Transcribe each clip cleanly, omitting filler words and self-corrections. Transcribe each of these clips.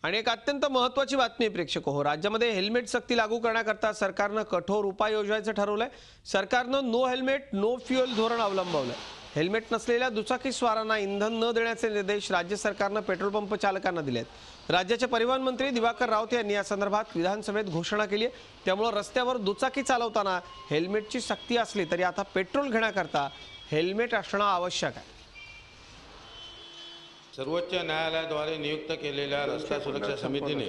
आणि एक अत्यंत महत्त्वाची बातमी प्रेक्षक हो, राज्यामध्ये हेल्मेट सक्ती लागू करण्याकरता सरकारनं कठोर उपाय योजायचं ठरवलंय। सरकारनं नो हेल्मेट नो फ्युएल धोरण अवलंबवलंय। हेल्मेट नसलेल्या दुचाकी स्वारांना इंधन न देण्याचे निर्देश राज्य सरकारनं पेट्रोल पंप चालकांना दिलेत। राज्याचे परिवहन मंत्री दिवाकर रावत यांनी या संदर्भात विधानसभेत घोषणा केली आहे। त्यामुळे रस्त्यावर दुचाकी चालवताना हेल्मेटची सक्ती असली तरी आता पेट्रोल घेण्याकरता हेल्मेट असणं आवश्यक आहे। सर्वोच्च न्यायालयाद्वारे नियुक्त केलेल्या रस्ता सुरक्षा समितीने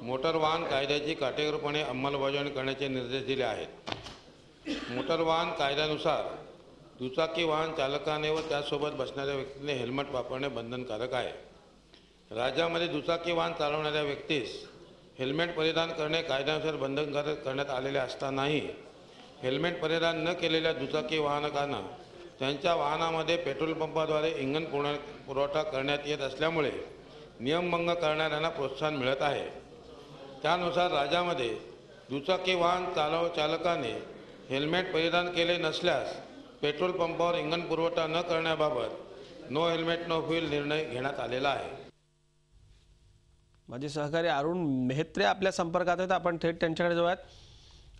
मोटर वाहन कायद्याची काटेकोरपणे अंमलबजावणी करण्याचे निर्देश दिले आहेत। मोटर वाहन कायद्यानुसार दुचाकी वाहन चालकाने व त्यासोबत बसणाऱ्या व्यक्तीने हेल्मेट वापरणे बंधनकारक आहे। राज्यामध्ये दुचाकी वाहन चालवणाऱ्या व्यक्तीस हेल्मेट परिधान करणे कायद्यानुसार बंधनकारक करण्यात आलेले असतानाही हेल्मेट परिधान न केलेल्या दुचाकी वाहनकांना त्यांच्या वाहनामध्ये पेट्रोल पंपाद्वारे इंधन पुरवठा करण्यात येत असल्यामुळे नियमभंग करणाऱ्यांना प्रोत्साहन मिळत आहे। त्यानुसार राज्यामध्ये दुचाकी वाहन चालकाने हेल्मेट परिधान केले नसल्यास पेट्रोल पंपावर इंधन पुरवठा न करण्याबाबत नो हेल्मेट नो फ्युएल निर्णय घेण्यात आलेला आहे। माझे सहकारी अरुण मेहत्रे आपल्या संपर्कात आहेत, आपण थेट त्यांच्याकडे जाऊयात।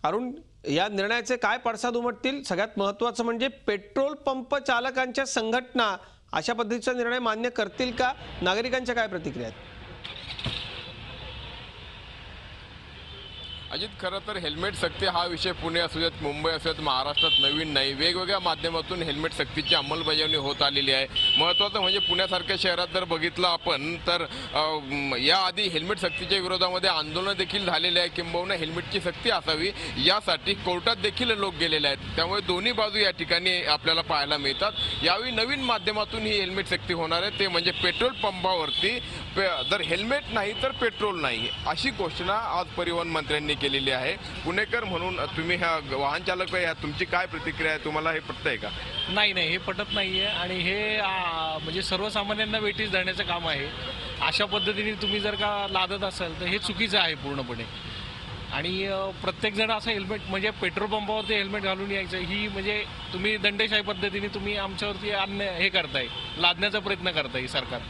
अरुण, या निर्णयाचे काय पडसाद उमटतील? सगळ्यात महत्त्वाचं म्हणजे पेट्रोल पंप चालकांच्या संघटना अशा पद्धतीचा निर्णय मान्य करतील का? नागरिकांच्या काय प्रतिक्रिया आहेत? अजित, खरं तर हेल्मेट सक्ती हा विषय पुणे असू देत मुंबई असू देत महाराष्ट्रात नवीन नाही। वेगवेगळ्या माध्यमातून हेल्मेट सक्तीची अंमलबजावणी होत आलेली आहे। महत्त्वाचं म्हणजे पुण्यासारख्या शहरात जर बघितलं आपण तर याआधी हेल्मेट सक्तीच्या विरोधामध्ये आंदोलन देखील झालेले आहे, किंबहुना हेल्मेटची सक्ती असावी यासाठी कोर्टात देखील लोक गेलेले आहेत। त्यामुळे दोन्ही बाजू या ठिकाणी आपल्याला पाहायला मिळतात। यावेळी नवीन माध्यमातून ही हेल्मेट सक्ती होणार आहे, ते म्हणजे पेट्रोल पंपावरती जर हेल्मेट नाही तर पेट्रोल नाही अशी घोषणा आज परिवहन मंत्र्यांनी केलेली आहे। पुणेकर म्हणून तुम्ही ह्या वाहन चालक आहे, तुमची काय प्रतिक्रिया आहे? तुम्हाला हे पटतंय का? नाही, हे पटत नाहीये आणि हे म्हणजे सर्वसामान्यांना वेठीस धरण्याचं काम आहे। अशा पद्धतीने तुम्ही जर का लादत असाल तर हे चुकीचं आहे पूर्णपणे। आणि प्रत्येक जण असं हेल्मेट म्हणजे पेट्रोल पंपावरती हेल्मेट घालून यायचं ही म्हणजे तुम्ही दंडेशाही पद्धतीने तुम्ही आमच्यावरती हे करताय, लादण्याचा प्रयत्न करताय सरकार।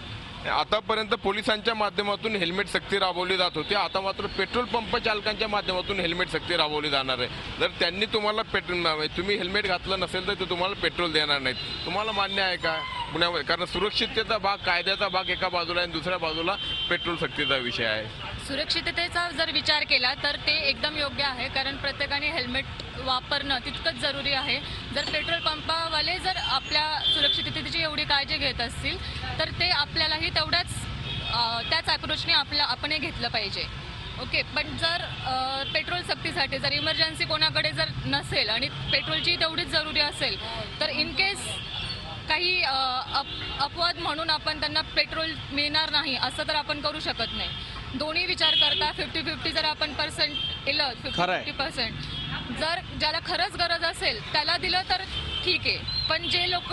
आतापर्यंत पोलिसांच्या माध्यमातून हेल्मेट सक्ती राबवली जात होती, आता मात्र पेट्रोल पंप चालकांच्या माध्यमातून हेल्मेट सक्ती राबवली जाणार आहे। जर त्यांनी तुम्हाला तुम्ही हेल्मेट घातलं नसेल तर ते तुम्हाला पेट्रोल देणार नाहीत। तुम्हाला मान्य आहे का? पुण्यामध्ये कारण सुरक्षिततेचा भाग, कायद्याचा भाग एका बाजूला आणि दुसऱ्या बाजूला पेट्रोल सक्तीचा विषय आहे। सुरक्षिततेचा जर विचार केला तर ते एकदम योग्य आहे, कारण प्रत्येकाने हेल्मेट वापरणं तितकंच जरुरी आहे। जर पेट्रोल पंपावाले जर आपल्या सुरक्षिततेची एवढी काळजी घेत असतील तर ते आपल्यालाही त्याच अप्रोचने आपण घेतलं पाहिजे। ओके, पण जर पेट्रोल सक्तीसाठी जर इमर्जन्सी कोणाकडे जर नसेल आणि पेट्रोलची तेवढीच जरुरी असेल तर इन केस काही अपवाद म्हणून आपण त्यांना पेट्रोल मिळणार नाही असं तर आपण करू शकत नाही। दोन्ही विचार करता 50-50 जर आपण पर्सेंट दिलं, 50% जर ज्याला खरंच गरज असेल त्याला दिलं तर ठीक आहे, पण जे लोक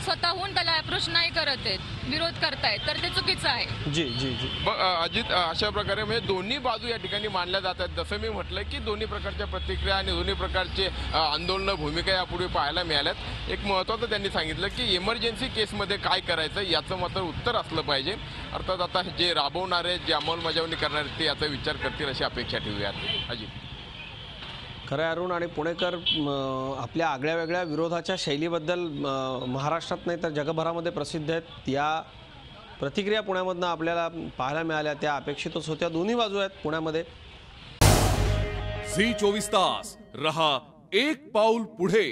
स्वतःहून त्याला अप्रोच नाही करत आहेत, विरोध करतायत, तर ते चुकीचं आहे। जी जी जी अजित, अशा प्रकारे म्हणजे दोन्ही बाजू या ठिकाणी मांडल्या जातात। जसं मी म्हटलं की दोन्ही प्रकारच्या प्रतिक्रिया आणि दोन्ही प्रकारचे आंदोलन भूमिका यापूर्वी पाहायला मिळाल्यात। एक महत्त्वाचं त्यांनी सांगितलं की इमर्जन्सी केसमध्ये काय करायचं याचं मात्र उत्तर असलं पाहिजे। अर्थात आता जे राबवणारे, जे अंमलबजावणी करणारे ते याचा विचार करतील अशी अपेक्षा ठेवूयात। अजित, खरं अरुण आणि पुणेकर आपल्या आगळ्या वेगळ्या विरोधाच्या शैलीबद्दल महाराष्ट्रात नाही तर जगभरामध्ये प्रसिद्ध आहेत। या प्रतिक्रिया पुण्यामधनं आपल्याला पाहायला मिळाल्या, त्या अपेक्षितच होत्या। दोन्ही बाजू आहेत पुण्यामध्ये। झी 24 तास रहा एक पाऊल पुढे।